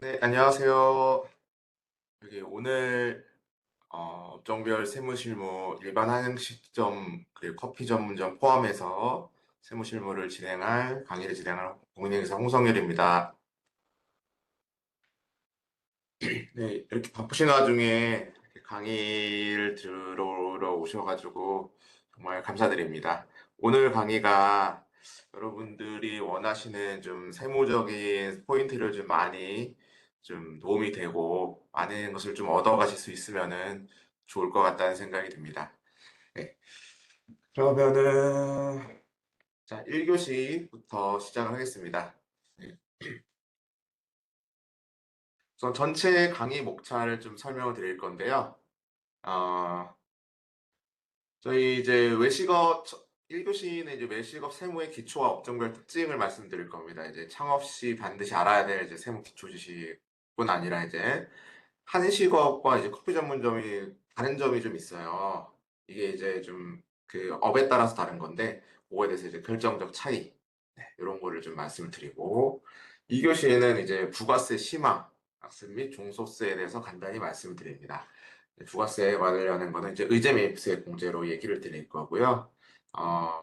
네, 안녕하세요. 여기 오늘 업종별 세무실무 일반 한식점 그리고 커피 전문점 포함해서 세무실무를 진행할 강의를 진행할 공인중개사 홍성열입니다. 네, 이렇게 바쁘신 와중에 이렇게 강의를 들으러 오셔가지고 정말 감사드립니다. 오늘 강의가 여러분들이 원하시는 좀 세무적인 포인트를 좀 많이 좀 도움이 되고 많은 것을 좀 얻어가실 수 있으면은 좋을 것 같다는 생각이 듭니다. 네, 그러면은 자, 1교시부터 시작을 하겠습니다. 네, 우선 전체 강의 목차를 좀 설명을 드릴 건데요. 어, 저희 이제 외식업 1교시는 이제 외식업 세무의 기초와 업종별 특징을 말씀드릴 겁니다. 이제 창업 시 반드시 알아야 될 이제 세무 기초 지식뿐 아니라 이제 한식업과 이제 커피 전문점이 다른 점이 좀 있어요. 이게 이제 좀 그 업에 따라서 다른 건데 그거에 대해서 이제 결정적 차이 이런 거를 좀 말씀을 드리고 2교시에는 이제 부가세 심화, 학습 및 종소세에 대해서 간단히 말씀을 드립니다. 부가세에 관련된 거는 이제 의제 매입세 공제로 얘기를 드릴 거고요.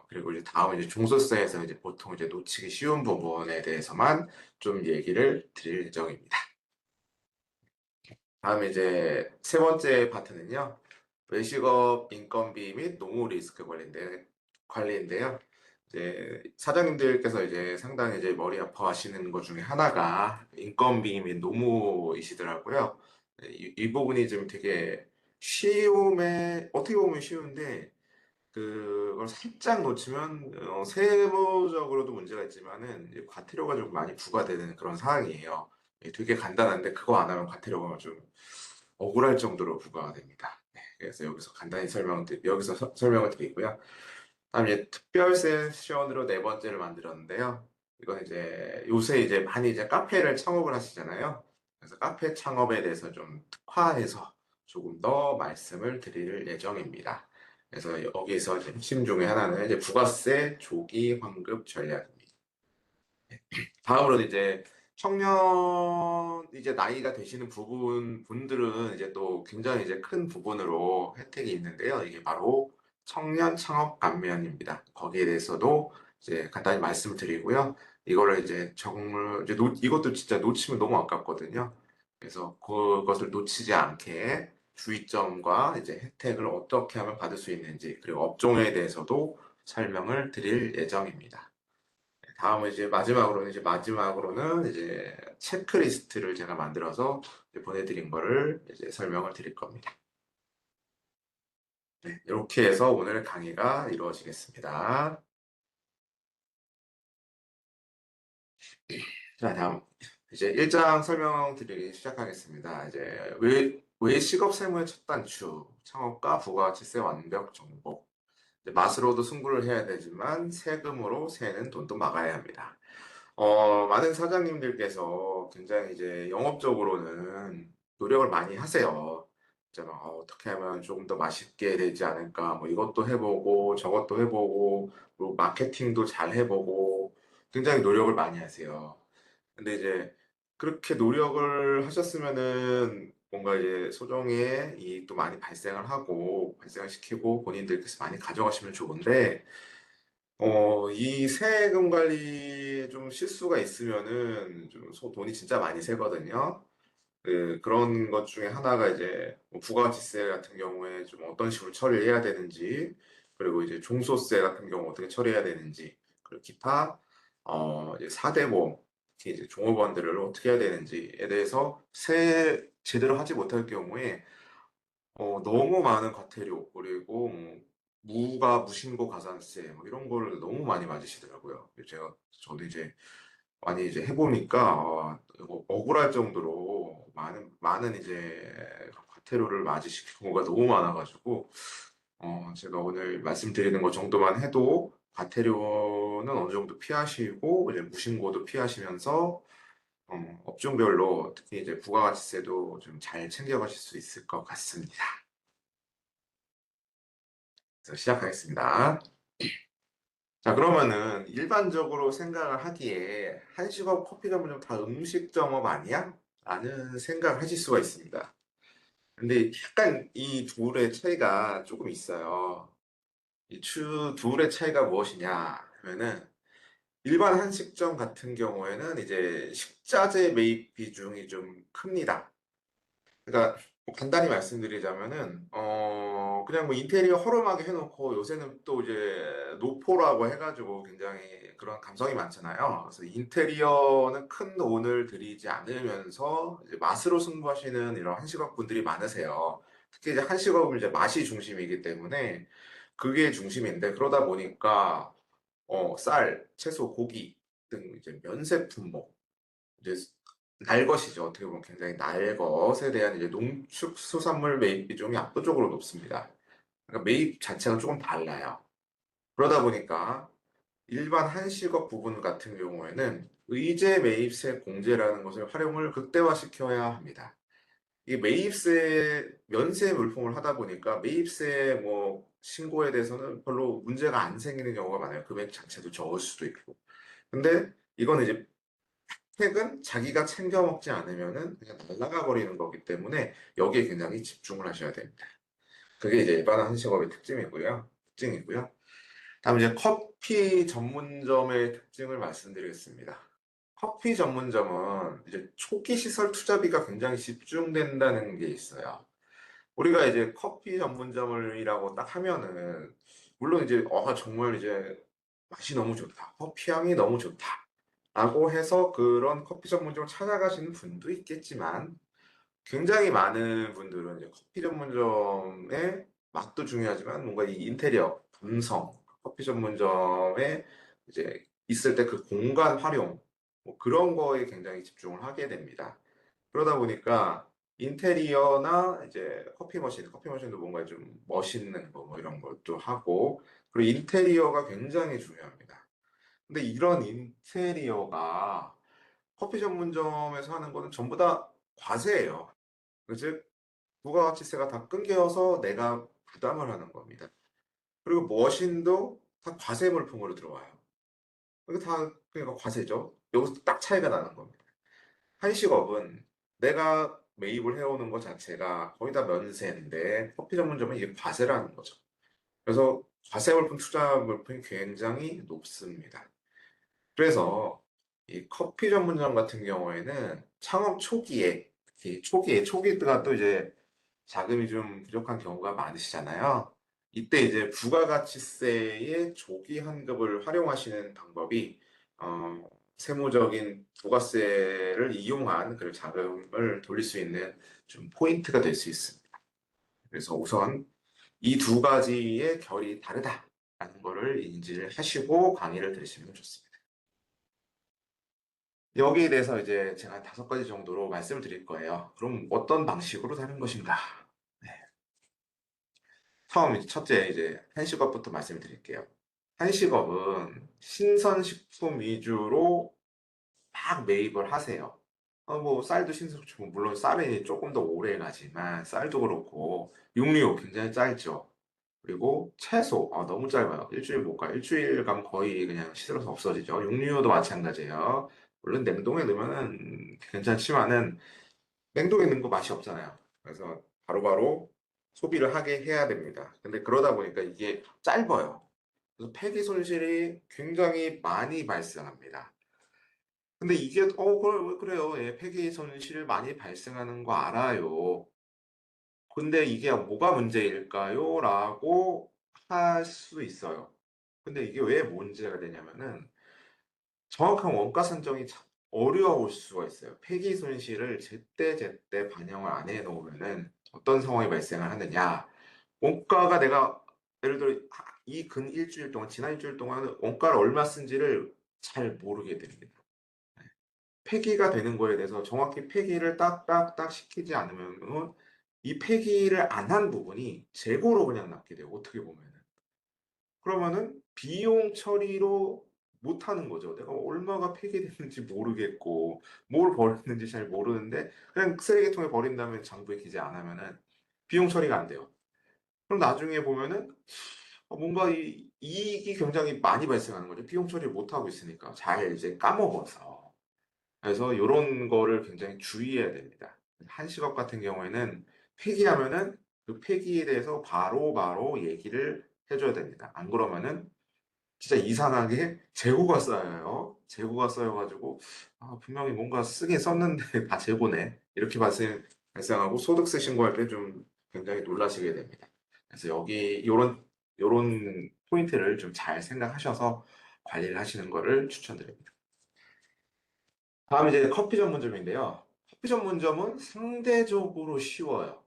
그리고 이제 다음 이제 종소세에서 이제 보통 이제 놓치기 쉬운 부분에 대해서만 좀 얘기를 드릴 예정입니다. 다음에 이제 세 번째 파트는요. 외식업 인건비 및 노무 리스크 관리인데요. 이제 사장님들께서 이제 상당히 이제 머리 아파하시는 것 중에 하나가 인건비 및 노무이시더라고요. 네, 이 부분이 좀 되게 어떻게 보면 쉬운데 그걸 살짝 놓치면 세무적으로도 문제가 있지만은 이제 과태료가 좀 많이 부과되는 그런 상황이에요. 되게 간단한데 그거 안 하면 과태료가 좀 억울할 정도로 부과가 됩니다. 네, 그래서 여기서 설명을 드리고요. 다음에 이제 특별 세션으로 네 번째를 만들었는데요. 이건 이제 요새 이제 많이 이제 카페를 창업을 하시잖아요. 그래서 카페 창업에 대해서 좀 특화해서 조금 더 말씀을 드릴 예정입니다. 그래서 여기서 이제 핵심 중에 하나는 이제 부가세 조기 환급 전략입니다. 다음으로 이제 청년 이제 나이가 되시는 분들은 이제 또 굉장히 이제 큰 부분으로 혜택이 있는데요. 이게 바로 청년 창업 감면입니다. 거기에 대해서도 이제 간단히 말씀을 드리고요. 이거를 이제 정말 이제 이것도 진짜 놓치면 너무 아깝거든요. 그래서 그것을 놓치지 않게 주의점과 이제 혜택을 어떻게 하면 받을 수 있는지 그리고 업종에 대해서도 설명을 드릴 예정입니다. 다음은 이제 마지막으로는 체크리스트를 제가 만들어서 이제 보내드린 거를 이제 설명을 드릴 겁니다. 네, 이렇게 해서 오늘 강의가 이루어지겠습니다. 자, 다음 이제 1장 설명드리기 시작하겠습니다. 이제 외식업 세무의 첫 단추, 창업과 부가가치세 완벽 정복. 이제 맛으로도 승부를 해야 되지만 세금으로 새는 돈도 막아야 합니다. 많은 사장님들께서 굉장히 이제 영업적으로는 노력을 많이 하세요. 이제 막 어떻게 하면 조금 더 맛있게 되지 않을까, 뭐 이것도 해보고 저것도 해보고, 뭐 마케팅도 잘 해보고, 굉장히 노력을 많이 하세요. 근데 이제 그렇게 노력을 하셨으면은 뭔가 이제 소정의 이익도 많이 발생을 시키고 본인들께서 많이 가져가시면 좋은데, 이 세금 관리에 좀 실수가 있으면은 좀 돈이 진짜 많이 새거든요. 그런 것 중에 하나가 이제 뭐 부가가치세 같은 경우에 좀 어떤 식으로 처리를 해야 되는지, 그리고 이제 종소세 같은 경우 어떻게 처리해야 되는지, 그리고 기타 이제 4대보험, 특히 이제 종업원들을 어떻게 해야 되는지에 대해서 제대로 하지 못할 경우에 너무 많은 과태료 그리고 뭐 무신고 가산세 뭐 이런 거를 너무 많이 맞으시더라고요. 저도 이제 많이 이제 해보니까 이거 억울할 정도로 많은 이제 과태료를 맞으실 경우가 너무 많아가지고 제가 오늘 말씀드리는 것 정도만 해도 과태료는 어느 정도 피하시고 이제 무신고도 피하시면서 업종별로 특히 이제 부가가치세도 좀 잘 챙겨가실 수 있을 것 같습니다. 그래서 시작하겠습니다. 자, 그러면은 일반적으로 생각을 하기에 한식업, 커피 전문점 다 음식점업 아니야? 라는 생각을 하실 수가 있습니다. 근데 약간 이 둘의 차이가 조금 있어요. 둘의 차이가 무엇이냐 하면은 일반 한식점 같은 경우에는 이제 식자재 매입 비중이 좀 큽니다. 그러니까 뭐 간단히 말씀드리자면은 그냥 뭐 인테리어 허름하게 해놓고 요새는 또 이제 노포라고 해가지고 굉장히 그런 감성이 많잖아요. 그래서 인테리어는 큰 돈을 들이지 않으면서 이제 맛으로 승부하시는 이런 한식업 분들이 많으세요. 특히 이제 한식업은 이제 맛이 중심이기 때문에 그게 중심인데 그러다 보니까 쌀, 채소, 고기 등 이제 면세 품목 이제 날것이죠. 어떻게 보면 굉장히 날것에 대한 이제 농축수산물 매입 비중이 압도적으로 높습니다. 그러니까 매입 자체가 조금 달라요. 그러다 보니까 일반 한식업 부분 같은 경우에는 의제 매입세 공제라는 것을 활용을 극대화시켜야 합니다. 이 매입세 면세 물품을 하다 보니까 매입세 뭐 신고에 대해서는 별로 문제가 안 생기는 경우가 많아요. 금액 자체도 적을 수도 있고. 근데 이건 이제 혜택은 자기가 챙겨 먹지 않으면은 그냥 날아가 버리는 거기 때문에 여기에 굉장히 집중을 하셔야 됩니다. 그게 이제 일반 한식업의 특징이고요. 다음 이제 커피 전문점의 특징을 말씀드리겠습니다. 커피 전문점은 이제 초기 시설 투자비가 굉장히 집중된다는 게 있어요. 우리가 이제 커피 전문점이라고 딱 하면은 물론 이제 정말 이제 맛이 너무 좋다. 커피 향이 너무 좋다. 라고 해서 그런 커피 전문점을 찾아가시는 분도 있겠지만 굉장히 많은 분들은 이제 커피 전문점의 맛도 중요하지만 뭔가 이 인테리어, 감성, 커피 전문점에 이제 있을 때 그 공간 활용 뭐 그런 거에 굉장히 집중을 하게 됩니다. 그러다 보니까 인테리어나 이제 커피 머신도 뭔가 좀 멋있는 거 뭐 이런 것도 하고 그리고 인테리어가 굉장히 중요합니다. 근데 이런 인테리어가 커피 전문점에서 하는 거는 전부 다 과세예요. 즉 부가가치세가 다 끊겨서 내가 부담을 하는 겁니다. 그리고 머신도 다 과세 물품으로 들어와요. 이거 다 그러니까 과세죠. 여기서 딱 차이가 나는 겁니다. 한식업은 내가 매입을 해오는 것 자체가 거의 다 면세인데 커피 전문점은 이게 과세라는 거죠. 그래서 과세 물품 투자 물품이 굉장히 높습니다. 그래서 이 커피 전문점 같은 경우에는 창업 초기에 특히 초기가 또 이제 자금이 좀 부족한 경우가 많으시잖아요. 이때 이제 부가가치세의 조기 환급을 활용하시는 방법이 어, 세무적인 부가세를 이용한 그 자금을 돌릴 수 있는 좀 포인트가 될 수 있습니다. 그래서 우선 이 두 가지의 결이 다르다라는 거를 인지를 하시고 강의를 들으시면 좋습니다. 여기에 대해서 이제 제가 한 5가지 정도로 말씀을 드릴 거예요. 그럼 어떤 방식으로 다른 것인가? 네. 첫째, 이제 한식업부터 말씀을 드릴게요. 한식업은 신선식품 위주로 막 매입을 하세요. 뭐, 쌀도 신선식품, 물론 쌀이 조금 더 오래 가지만, 쌀도 그렇고, 육류 굉장히 짧죠. 그리고 채소, 너무 짧아요. 일주일 못 가요. 일주일 가면 거의 그냥 시들어서 없어지죠. 육류도 마찬가지예요. 물론 냉동에 넣으면은 괜찮지만은, 냉동에 넣는 거 맛이 없잖아요. 그래서 바로바로 소비를 하게 해야 됩니다. 근데 그러다 보니까 이게 짧아요. 그래서 폐기 손실이 굉장히 많이 발생합니다. 근데 이게 그래요. 예, 폐기 손실을 많이 발생하는 거 알아요. 근데 이게 뭐가 문제일까요? 라고 할 수 있어요. 근데 이게 왜 문제가 되냐면은 정확한 원가 산정이 참 어려울 수가 있어요. 폐기 손실을 제때제때 반영을 안 해 놓으면은 어떤 상황이 발생을 하느냐. 원가가 내가 예를 들어 이 근 일주일 동안, 지난 일주일 동안 원가를 얼마 쓴지를 잘 모르게 됩니다. 폐기가 되는 거에 대해서 정확히 폐기를 딱딱딱 시키지 않으면 이 폐기를 안 한 부분이 재고로 그냥 남게 돼요. 어떻게 보면은. 그러면은 비용 처리로 못 하는 거죠. 내가 얼마가 폐기됐는지 모르겠고, 뭘 버렸는지 잘 모르는데, 그냥 쓰레기통에 버린 다음에 장부에 기재 안 하면은 비용 처리가 안 돼요. 그럼 나중에 보면은 뭔가 이 이익이 굉장히 많이 발생하는 거죠. 비용 처리를 못 하고 있으니까. 잘 이제 까먹어서. 그래서 이런 거를 굉장히 주의해야 됩니다. 한식업 같은 경우에는 폐기하면은 그 폐기에 대해서 바로바로 얘기를 해줘야 됩니다. 안 그러면은 진짜 이상하게 재고가 쌓여요. 재고가 쌓여가지고 분명히 뭔가 쓰긴 썼는데 다 재고네. 이렇게 발생하고 소득세 신고할 때 좀 굉장히 놀라시게 됩니다. 그래서 여기 요런 포인트를 좀 잘 생각하셔서 관리를 하시는 거를 추천드립니다. 다음 이제 커피 전문점인데요. 커피 전문점은 상대적으로 쉬워요.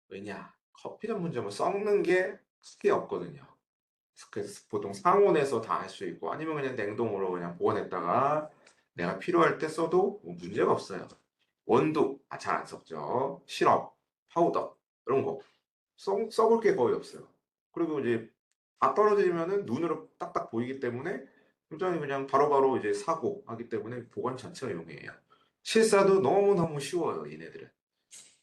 왜냐? 커피 전문점은 썩는 게 크게 없거든요. 그래서 보통 상온에서 다 할 수 있고 아니면 그냥 냉동으로 그냥 보관했다가 내가 필요할 때 써도 뭐 문제가 없어요. 원두 잘 안 썩죠. 시럽, 파우더 이런 거 썩을 게 거의 없어요. 그리고 이제 다 떨어지면은 눈으로 딱딱 보이기 때문에 굉장히 그냥 바로바로 이제 사고 하기 때문에 보관 자체가 용이해요. 실사도 너무너무 쉬워요, 얘네들은.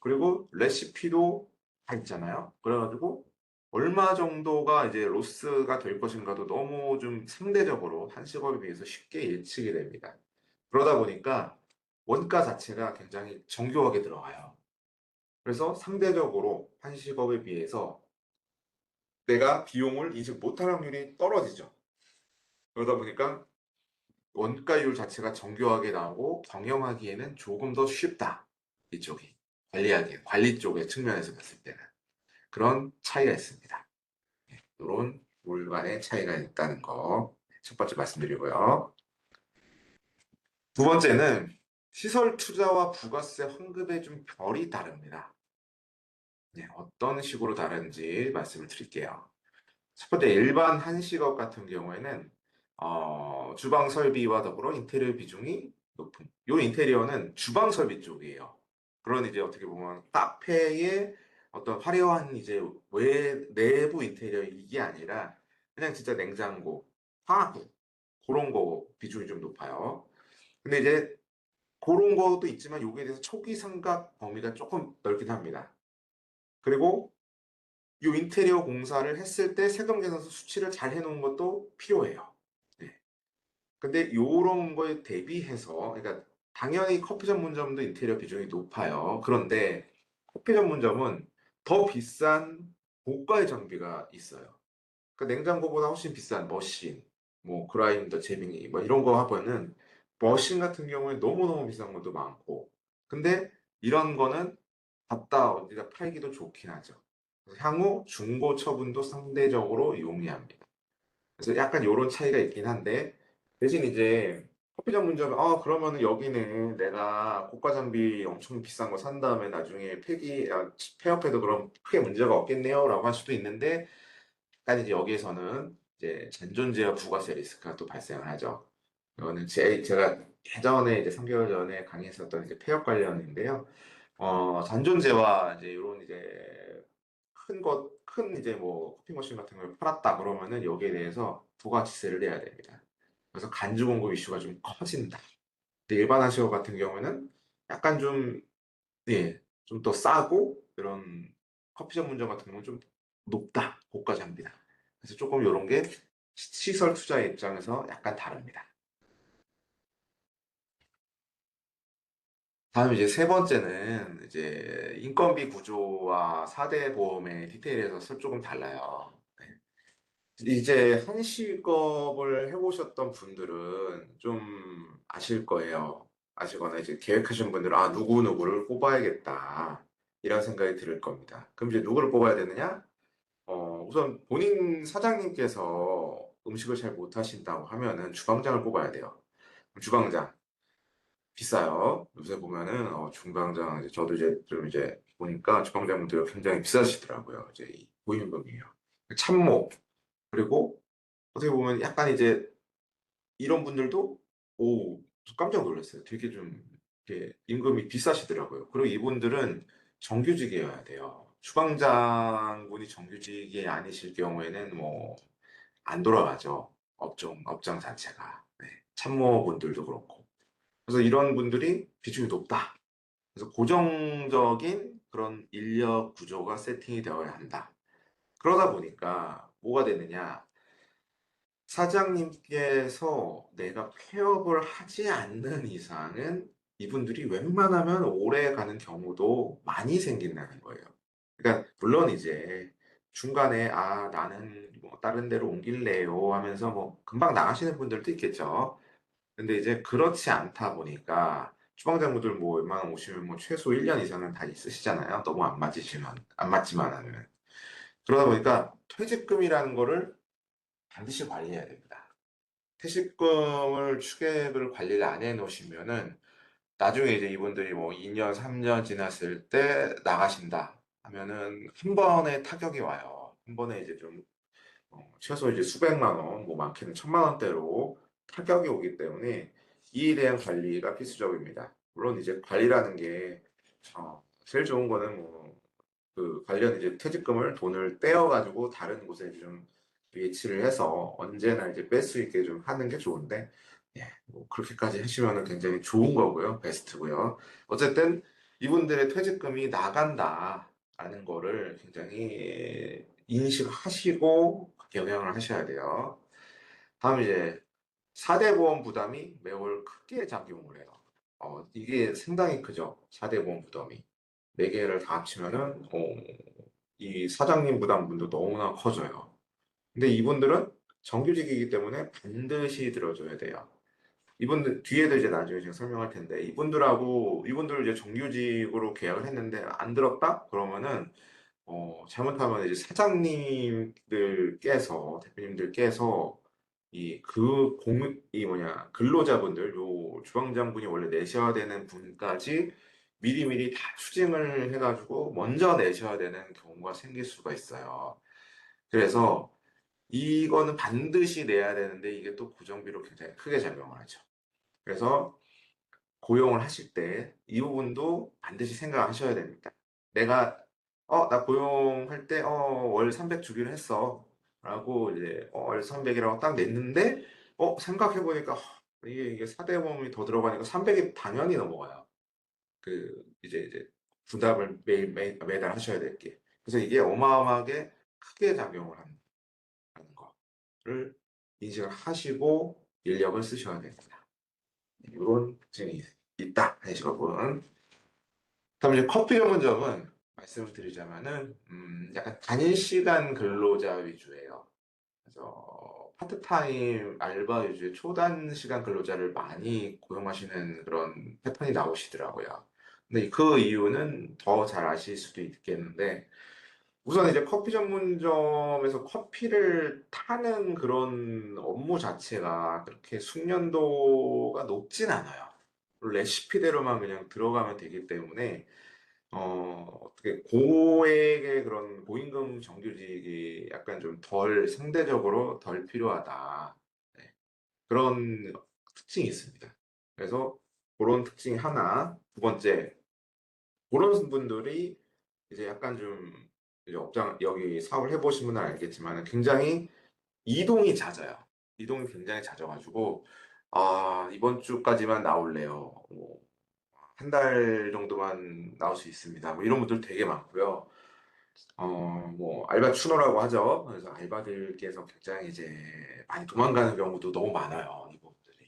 그리고 레시피도 다 있잖아요. 그래가지고 얼마 정도가 이제 로스가 될 것인가도 너무 좀 상대적으로 한식업에 비해서 쉽게 예측이 됩니다. 그러다 보니까 원가 자체가 굉장히 정교하게 들어가요. 그래서 상대적으로 한식업에 비해서 내가 비용을 인식 못할 확률이 떨어지죠. 그러다 보니까 원가율 자체가 정교하게 나오고 경영하기에는 조금 더 쉽다. 이쪽이. 관리 쪽의 측면에서 봤을 때는. 그런 차이가 있습니다. 이런 물간의 차이가 있다는 거. 첫 번째 말씀드리고요. 두 번째는 시설 투자와 부가세 환급의 좀 결이 다릅니다. 네, 어떤 식으로 다른지 말씀을 드릴게요. 첫 번째, 일반 한식업 같은 경우에는 주방 설비와 더불어 인테리어 비중이 높은. 요 인테리어는 주방 설비 쪽이에요. 그런 이제 어떻게 보면 카페의 어떤 화려한 이제 내부 인테리어 이게 아니라 그냥 진짜 냉장고, 화학구 그런 거 비중이 좀 높아요. 근데 이제 그런 것도 있지만 여기에 대해서 초기 삼각 범위가 조금 넓긴 합니다. 그리고 이 인테리어 공사를 했을 때 세금 계산서 수치를 잘 해놓은 것도 필요해요. 네. 근데 요런 거에 대비해서, 그러니까 당연히 커피 전문점도 인테리어 비중이 높아요. 그런데 커피 전문점은 더 비싼 고가의 장비가 있어요. 그 냉장고보다 훨씬 비싼 머신, 뭐 그라인더, 제빙기 뭐 이런 거 하면은 머신 같은 경우에 너무너무 비싼 것도 많고 근데 이런 거는 갖다 어디다 팔기도 좋긴 하죠. 그래서 향후 중고 처분도 상대적으로 용이합니다. 그래서 약간 이런 차이가 있긴 한데 대신 이제 커피 전문점은 그러면은 여기는 내가 고가 장비 엄청 비싼 거 산 다음에 나중에 폐업해도 그럼 크게 문제가 없겠네요라고 할 수도 있는데 약간 이제 여기에서는 이제 잔존재와 부가세 리스크가 또 발생을 하죠. 이거는 제가 예전에 이제 3개월 전에 강의했었던 이제 폐업 관련인데요. 잔존재와 이제 이런 이제 큰 이제 뭐 커피 머신 같은 걸 팔았다 그러면은 여기에 대해서 부가치세를 내야 됩니다. 그래서 간주 공급 이슈가 좀 커진다. 근데 일반 하시오 같은 경우에는 약간 좀, 예, 좀 더 싸고 이런 커피 전문점 같은 경우는 좀 높다. 고가 장비다. 그래서 조금 이런 게 시설 투자 입장에서 약간 다릅니다. 다음 이제 세 번째는 이제 인건비 구조와 4대 보험의 디테일에서 조금 달라요. 네. 이제 한식업을 해보셨던 분들은 좀 아실 거예요. 아시거나 이제 계획하신 분들은 누구누구를 뽑아야겠다. 이런 생각이 들 겁니다. 그럼 이제 누구를 뽑아야 되느냐? 우선 본인 사장님께서 음식을 잘 못하신다고 하면은 주방장을 뽑아야 돼요. 주방장. 비싸요. 요새 보면은 중방장 이제 저도 이제 좀 이제 보니까 주방장분들 굉장히 비싸시더라고요. 이제 이 고임금이에요. 참모 그리고 어떻게 보면 약간 이제 이런 분들도 오 깜짝 놀랐어요. 되게 좀 이렇게 임금이 비싸시더라고요. 그리고 이분들은 정규직이어야 돼요. 주방장분이 정규직이 아니실 경우에는 뭐 안 돌아가죠. 업장 자체가. 네. 참모분들도 그렇고. 그래서 이런 분들이 비중이 높다. 그래서 고정적인 그런 인력 구조가 세팅이 되어야 한다. 그러다 보니까 뭐가 되느냐? 사장님께서 내가 폐업을 하지 않는 이상은 이분들이 웬만하면 오래 가는 경우도 많이 생긴다는 거예요. 그러니까 물론 이제 중간에 아 나는 뭐 다른 데로 옮길래요 하면서 뭐 금방 나가시는 분들도 있겠죠. 근데 이제 그렇지 않다 보니까 주방장님들 뭐 웬만하면 오시면 뭐 최소 1년 이상은 다 있으시잖아요. 너무 안 맞지만 하면. 그러다 보니까 퇴직금이라는 거를 반드시 관리해야 됩니다. 퇴직금을 추계를 관리를 안 해 놓으시면은 나중에 이제 이분들이 뭐 2년, 3년 지났을 때 나가신다 하면은 한 번에 타격이 와요. 한 번에 이제 좀 최소 이제 수백만 원, 뭐 많게는 천만 원대로 타격이 오기 때문에 이에 대한 관리가 필수적입니다. 물론 이제 관리라는 게 제일 좋은 거는 뭐 그 관련 이제 퇴직금을 돈을 떼어 가지고 다른 곳에 좀 예치를 해서 언제나 이제 뺄 수 있게 좀 하는 게 좋은데 예, 뭐 그렇게까지 하시면은 굉장히 좋은 거고요. 베스트고요. 어쨌든 이분들의 퇴직금이 나간다라는 거를 굉장히 인식하시고 경영을 하셔야 돼요. 다음 이제 4대 보험 부담이 매월 크게 작용을 해요. 이게 상당히 크죠. 4대 보험 부담이. 네 개를 다 합치면은 이 사장님 부담분도 너무나 커져요. 근데 이분들은 정규직이기 때문에 반드시 들어줘야 돼요. 이분들 뒤에도 이제 나중에 제가 설명할 텐데 이분들 이제 정규직으로 계약을 했는데 안 들었다? 그러면은 잘못하면 이제 사장님들께서 대표님들께서 이 뭐냐 근로자분들 요 주방장분이 원래 내셔야 되는 분까지 미리미리 다 추징을 해가지고 먼저 내셔야 되는 경우가 생길 수가 있어요. 그래서 이거는 반드시 내야 되는데 이게 또 고정비로 굉장히 크게 작용을 하죠. 그래서 고용을 하실 때 이 부분도 반드시 생각하셔야 됩니다. 내가 나 고용할 때 월 300 주기로 했어. 라고 이제 월 300이라고 딱 냈는데 생각해 보니까 이게 4대 보험이 더 들어가니까 300이 당연히 넘어가요. 그 이제 부담을 매달 하셔야 될 게. 그래서 이게 어마어마하게 크게 작용을 하는 거를 인식을 하시고 인력을 쓰셔야 됩니다. 이런 특징이 있다 해시거든. 그다음 이제 커피 전문점은 말씀을 드리자면은 약간 단시간 근로자 위주예요. 그래서 파트타임 알바 위주의 초단 시간 근로자를 많이 고용하시는 그런 패턴이 나오시더라고요. 근데 그 이유는 더 잘 아실 수도 있겠는데 우선 이제 커피 전문점에서 커피를 타는 그런 업무 자체가 그렇게 숙련도가 높진 않아요. 레시피대로만 그냥 들어가면 되기 때문에 어떻게 고액의 그런 고임금 정규직이 약간 좀 상대적으로 덜 필요하다. 네, 그런 특징이 있습니다. 그래서 그런 특징이 하나. 두 번째, 그런 분들이 이제 약간 좀 이제 여기 사업을 해보신 분은 알겠지만 굉장히 이동이 잦아요. 이동이 굉장히 잦아가지고 이번 주까지만 나올래요. 뭐, 한 달 정도만 나올 수 있습니다. 뭐 이런 분들 되게 많고요. 뭐 알바 추노라고 하죠. 그래서 알바들께서 굉장히 이제 많이 도망가는 경우도 너무 많아요. 이분들이.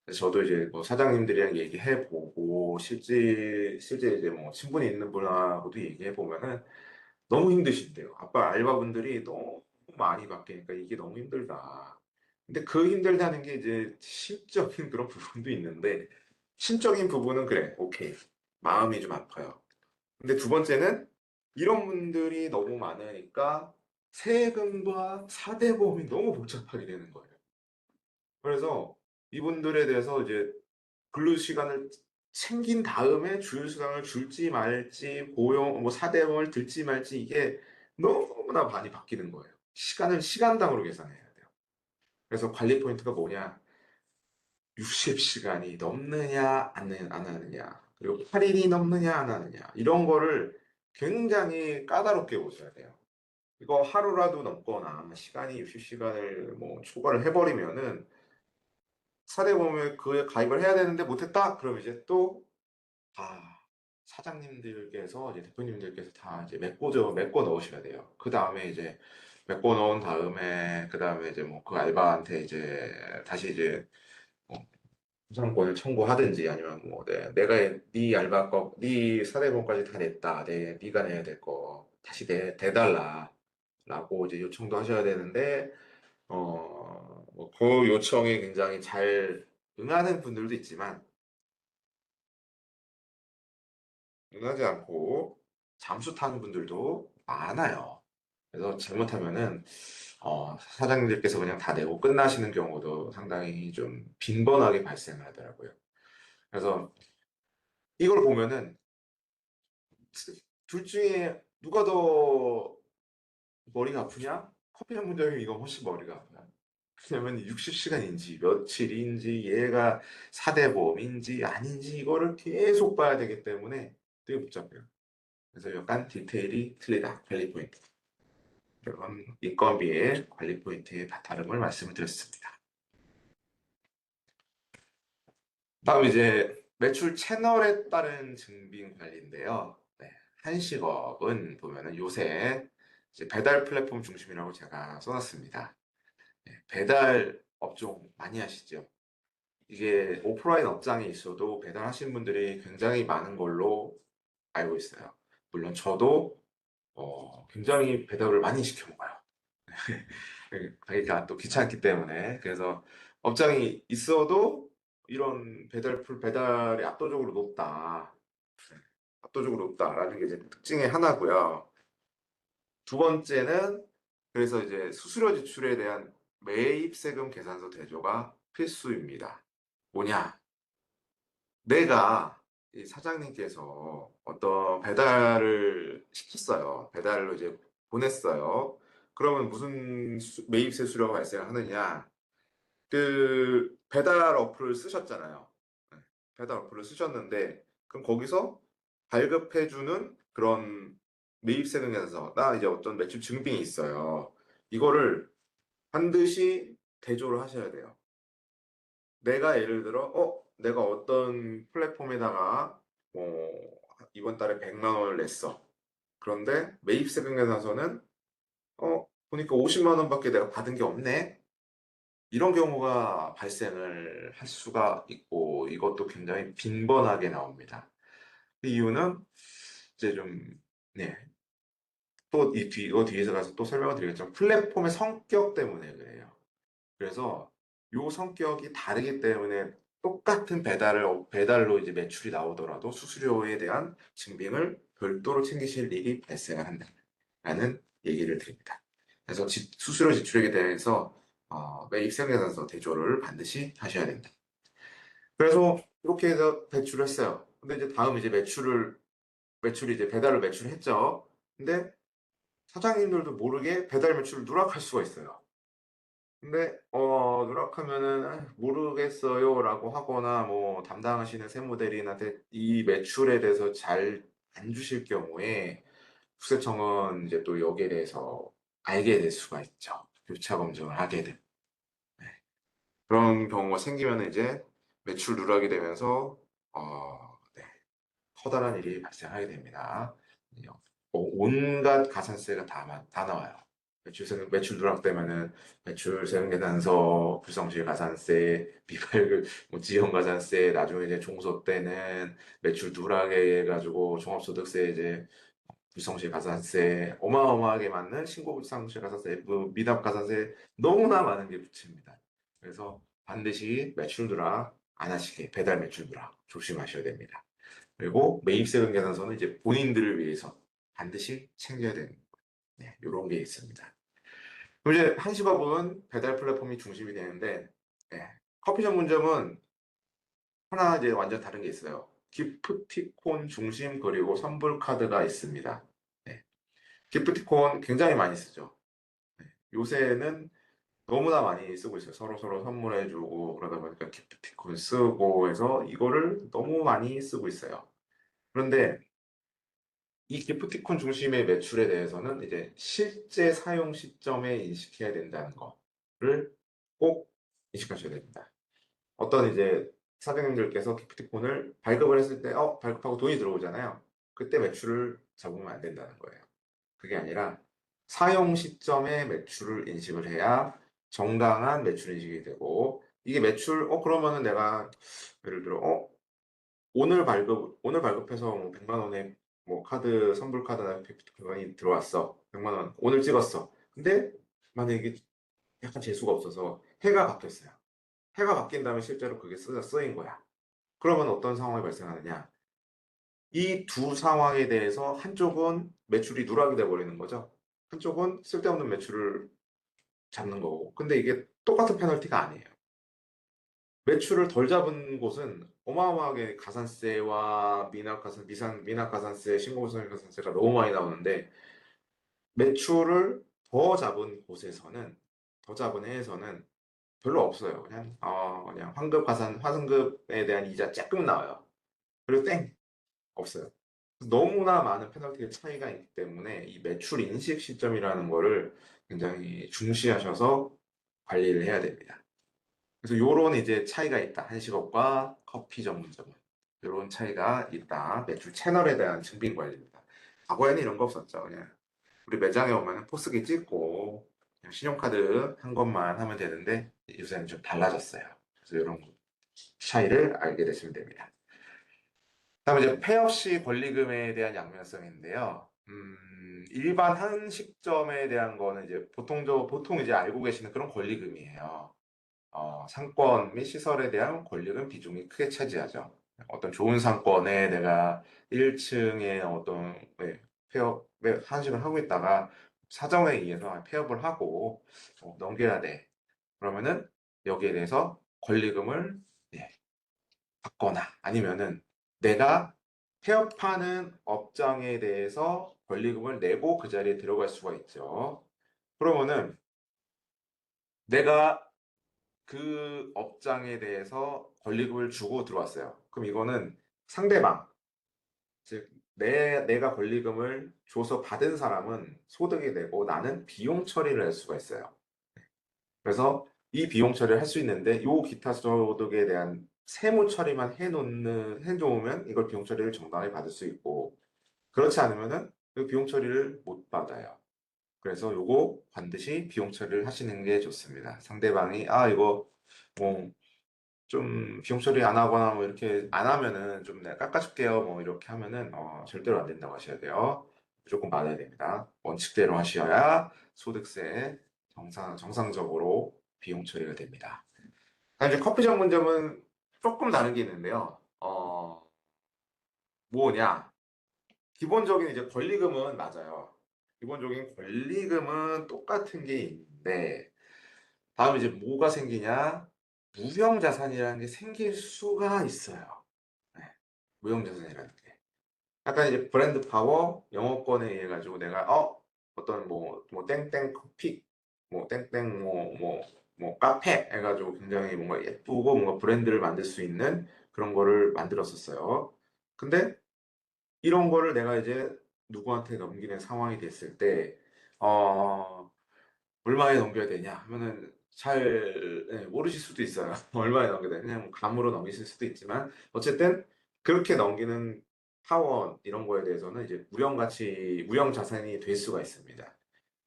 그래서 저도 이제 뭐 사장님들이랑 얘기해 보고 실제 이제 뭐 친분이 있는 분하고도 얘기해 보면은 너무 힘드신데요. 아빠 알바분들이 너무 많이 바뀌니까 이게 너무 힘들다. 근데 그 힘들다는 게 이제 심적인 그런 부분도 있는데 심적인 부분은 그래, 오케이. 마음이 좀 아파요. 근데 두 번째는 이런 분들이 너무 많으니까 세금과 사대보험이 너무 복잡하게 되는 거예요. 그래서 이분들에 대해서 이제 근로시간을 챙긴 다음에 주휴시간을 줄지 말지 뭐 사대보험을 들지 말지 이게 너무나 많이 바뀌는 거예요. 시간을 시간당으로 계산해야 돼요. 그래서 관리 포인트가 뭐냐? 60시간이 넘느냐 안 하느냐 그리고 8일이 넘느냐 안 하느냐 이런 거를 굉장히 까다롭게 보셔야 돼요. 이거 하루라도 넘거나 시간이 60시간을 뭐 초과를 해버리면은 사대보험에 그에 가입을 해야 되는데 못했다? 그럼 이제 또 사장님들께서 이제 대표님들께서 다 이제 메꿔 넣으셔야 돼요. 그 다음에 이제 메꿔놓은 다음에 그 다음에 이제 뭐 그 알바한테 이제 다시 이제 뭐 보상권을 청구하든지 아니면 뭐 내가 네 알바 거네 사대보험까지 다 냈다. 네가 내야 될 거 다시 대달라라고 이제 요청도 하셔야 되는데 그 요청에 굉장히 잘 응하는 분들도 있지만 응하지 않고 잠수 타는 분들도 많아요. 그래서 잘못하면은 사장님들께서 그냥 다 내고 끝나시는 경우도 상당히 좀 빈번하게 발생하더라고요. 그래서 이걸 보면은 둘 중에 누가 더 머리가 아프냐? 커피 전문점이 이거 훨씬 머리가 아파요. 왜냐면 60시간인지 며칠인지 얘가 사대보험인지 아닌지 이거를 계속 봐야 되기 때문에 되게 복잡해요. 그래서 약간 디테일이 틀리다. 관리 포인트. 이런 인건비의 관리 포인트의 다름을 말씀을 드렸습니다. 다음 이제 매출 채널에 따른 증빙 관리인데요. 네, 한식업은 보면은 요새 이제 배달 플랫폼 중심이라고 제가 써놨습니다. 네, 배달 업종 많이 하시죠? 이게 오프라인 업장에 있어도 배달하시는 분들이 굉장히 많은 걸로 알고 있어요. 물론 저도 굉장히 배달을 많이 시켜 먹어요. 가기가 또 귀찮기 때문에. 그래서 업장이 있어도 이런 배달이 압도적으로 높다. 압도적으로 높다라는 게 이제 특징의 하나고요. 두 번째는 그래서 이제 수수료 지출에 대한 매입세금 계산서 대조가 필수입니다. 뭐냐? 내가 이 사장님께서 어떤 배달을 시켰어요. 배달로 이제 보냈어요. 그러면 무슨 매입세 수료가 발생하느냐? 그 배달 어플을 쓰셨잖아요. 네, 배달 어플을 쓰셨는데 그럼 거기서 발급해주는 그런 매입세 등에서 나 이제 어떤 매출 증빙이 있어요. 이거를 반드시 대조를 하셔야 돼요. 내가 예를 들어 내가 어떤 플랫폼에다가 이번 달에 100만 원을 냈어. 그런데 매입세 등에서는 보니까 50만 원밖에 내가 받은 게 없네. 이런 경우가 발생을 할 수가 있고 이것도 굉장히 빈번하게 나옵니다. 그 이유는 이제 좀 네. 또 이거 뒤에서 가서 또 설명을 드리겠지만 플랫폼의 성격 때문에 그래요. 그래서 요 성격이 다르기 때문에 똑같은 배달로 이제 매출이 나오더라도 수수료에 대한 증빙을 별도로 챙기실 일이 발생을 한다라는 얘기를 드립니다. 그래서 수수료 지출액에 대해서 매입세금계산서 대조를 반드시 하셔야 된다. 그래서 이렇게 해서 배출을 했어요. 근데 이제 다음 이제 매출이 이제 배달로 매출을 했죠. 근데 사장님들도 모르게 배달 매출을 누락할 수가 있어요. 근데 누락하면은 모르겠어요라고 하거나 뭐 담당하시는 세무대리인한테 이 매출에 대해서 잘 안 주실 경우에 국세청은 이제 또 여기에 대해서 알게 될 수가 있죠. 교차 검증을 하게 된. 네. 그런 경우가 생기면 이제 매출 누락이 되면서 네, 커다란 일이 발생하게 됩니다. 온갖 가산세가 다 나와요. 매출 누락되면은 매출세금 계산서, 불성실 가산세, 비발급, 뭐 지연 가산세, 나중에 이제 종소 때는 매출 누락에 해가지고 종합소득세 이제 불성실 가산세, 어마어마하게 많은 신고 불성실 가산세, 미납 가산세 너무나 많은 게 붙입니다. 그래서 반드시 매출 누락 안 하시게 배달 매출 누락 조심하셔야 됩니다. 그리고 매입세금 계산서는 이제 본인들을 위해서 반드시 챙겨야 되는 네, 이런 게 있습니다. 그럼 이제 한식업은 배달 플랫폼이 중심이 되는데 네, 커피 전문점은 하나 이제 완전 다른 게 있어요. 기프티콘 중심 그리고 선불 카드가 있습니다. 네, 기프티콘 굉장히 많이 쓰죠. 네, 요새는 너무나 많이 쓰고 있어요. 서로 선물해주고 그러다 보니까 기프티콘 쓰고 해서 이거를 너무 많이 쓰고 있어요. 그런데 이 기프티콘 중심의 매출에 대해서는 이제 실제 사용 시점에 인식해야 된다는 거를 꼭 인식하셔야 됩니다. 어떤 이제 사장님들께서 기프티콘을 발급을 했을 때, 발급하고 돈이 들어오잖아요. 그때 매출을 잡으면 안 된다는 거예요. 그게 아니라 사용 시점에 매출을 인식을 해야 정당한 매출 인식이 되고, 이게 매출, 그러면은 내가 예를 들어, 오늘 발급해서 뭐 100만 원에 뭐 카드, 선불 카드나 100만이 들어왔어. 100만 원. 오늘 찍었어. 근데 만약에 약간 재수가 없어서 해가 바뀌었어요. 해가 바뀐 다음에 실제로 그게 쓰인 거야. 그러면 어떤 상황이 발생하느냐? 이 두 상황에 대해서 한쪽은 매출이 누락이 돼 버리는 거죠. 한쪽은 쓸데없는 매출을 잡는 거고. 근데 이게 똑같은 페널티가 아니에요. 매출을 덜 잡은 곳은 어마어마하게 가산세와 미납가산세, 신고부가산세가 너무 많이 나오는데, 매출을 더 잡은 해에서는 별로 없어요. 그냥 화승급에 대한 이자 조금 나와요. 그리고 땡! 없어요. 너무나 많은 페널티의 차이가 있기 때문에 이 매출 인식 시점이라는 거를 굉장히 중시하셔서 관리를 해야 됩니다. 그래서 요런 이제 차이가 있다. 한식업과 커피 전문점은. 요런 차이가 있다. 매출 채널에 대한 증빙 관리입니다. 과거에는 이런 거 없었죠. 그냥 우리 매장에 오면 포스기 찍고 그냥 신용카드 한 것만 하면 되는데 요새는 좀 달라졌어요. 그래서 이런 차이를 알게 되시면 됩니다. 다음에 이제 폐업 시 권리금에 대한 양면성인데요. 일반 한식점에 대한 거는 이제 보통 이제 알고 계시는 그런 권리금이에요. 상권 및 시설에 대한 권리금 비중이 크게 차지하죠. 어떤 좋은 상권에 내가 1층에 폐업에 한식을 하고 있다가 사정에 의해서 폐업을 하고 넘겨야 돼. 그러면은 여기에 대해서 권리금을 예, 받거나 아니면은 내가 폐업하는 업장에 대해서 권리금을 내고 그 자리에 들어갈 수가 있죠. 그러면은 내가 그 업장에 대해서 권리금을 주고 들어왔어요. 그럼 이거는 상대방, 즉, 내가 권리금을 줘서 받은 사람은 소득이 되고 나는 비용 처리를 할 수가 있어요. 그래서 이 비용 처리를 할 수 있는데 요 기타 소득에 대한 세무 처리만 해놓으면 이걸 비용 처리를 정당하게 받을 수 있고, 그렇지 않으면은 그 비용 처리를 못 받아요. 그래서 요거 반드시 비용 처리를 하시는 게 좋습니다. 상대방이 이거 뭐 좀 비용 처리 안 하거나 뭐 이렇게 안 하면은 좀 내가 깎아줄게요 뭐 이렇게 하면은 절대로 안 된다고 하셔야 돼요. 무조건 받아야 됩니다. 원칙대로 하셔야 소득세 정상적으로 비용 처리가 됩니다. 이제 커피 전문점은 조금 다른 게 있는데요. 뭐냐? 기본적인 이제 권리금은 맞아요. 기본적인 권리금은 똑같은 게 있는데, 다음에 이제 뭐가 생기냐? 무형자산이라는 게 생길 수가 있어요. 네, 무형자산이라는 게. 약간 이제 브랜드 파워, 영어권에 의해 가지고 내가 어떤 뭐 땡땡 커피, 뭐 땡땡 뭐 카페 해가지고 굉장히 뭔가 예쁘고 뭔가 브랜드를 만들 수 있는 그런 거를 만들었었어요. 근데 이런 거를 내가 이제 누구한테 넘기는 상황이 됐을 때, 어, 얼마에 넘겨야 되냐 하면은 잘 모르실 수도 있어요. 얼마에 넘겨야 되냐. 그냥 뭐 감으로 넘기실 수도 있지만 어쨌든 그렇게 넘기는 타원 이런 거에 대해서는 이제 무형 자산이 될 수가 있습니다.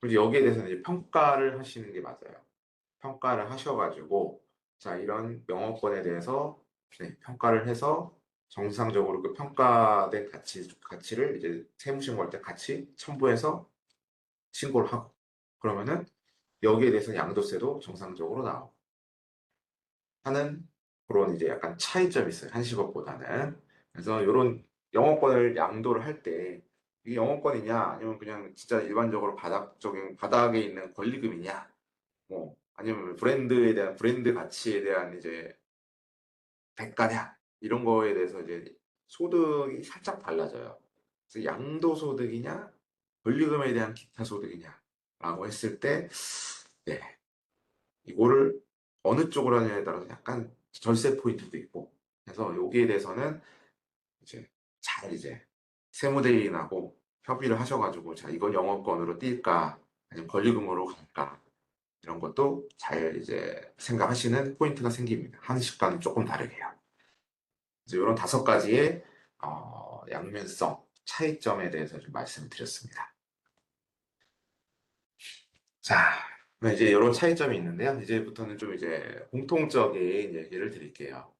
그리고 여기에 대해서는 이제 평가를 하시는 게 맞아요. 평가를 하셔가지고 자 이런 영업권에 대해서 평가를 해서 정상적으로 그 평가된 가치를 이제 세무신고할 때 같이 첨부해서 신고를 하고 그러면은 여기에 대해서 양도세도 정상적으로 나오고 하는 그런 이제 약간 차이점이 있어요. 한식업보다는. 그래서 이런 영업권을 양도를 할 때 이게 영업권이냐 아니면 그냥 진짜 일반적으로 바닥에 있는 권리금이냐 뭐 아니면 브랜드 가치에 대한 이제 대가냐 이런 거에 대해서 이제 소득이 살짝 달라져요. 그래서 양도소득이냐 권리금에 대한 기타 소득이냐라고 했을 때 네, 이거를 어느 쪽으로 하냐에 따라서 약간 절세 포인트도 있고 그래서 여기에 대해서는 이제 세무대리인하고 협의를 하셔가지고 자 이건 영업권으로 뛸까 아니면 권리금으로 갈까 이런 것도 잘 이제 생각하시는 포인트가 생깁니다. 한식과는 조금 다르게요. 그래서 이런 5가지의 양면성 차이점에 대해서 좀 말씀을 드렸습니다. 자, 그럼 이제 이런 차이점이 있는데요. 이제부터는 좀 이제 공통적인 얘기를 드릴게요.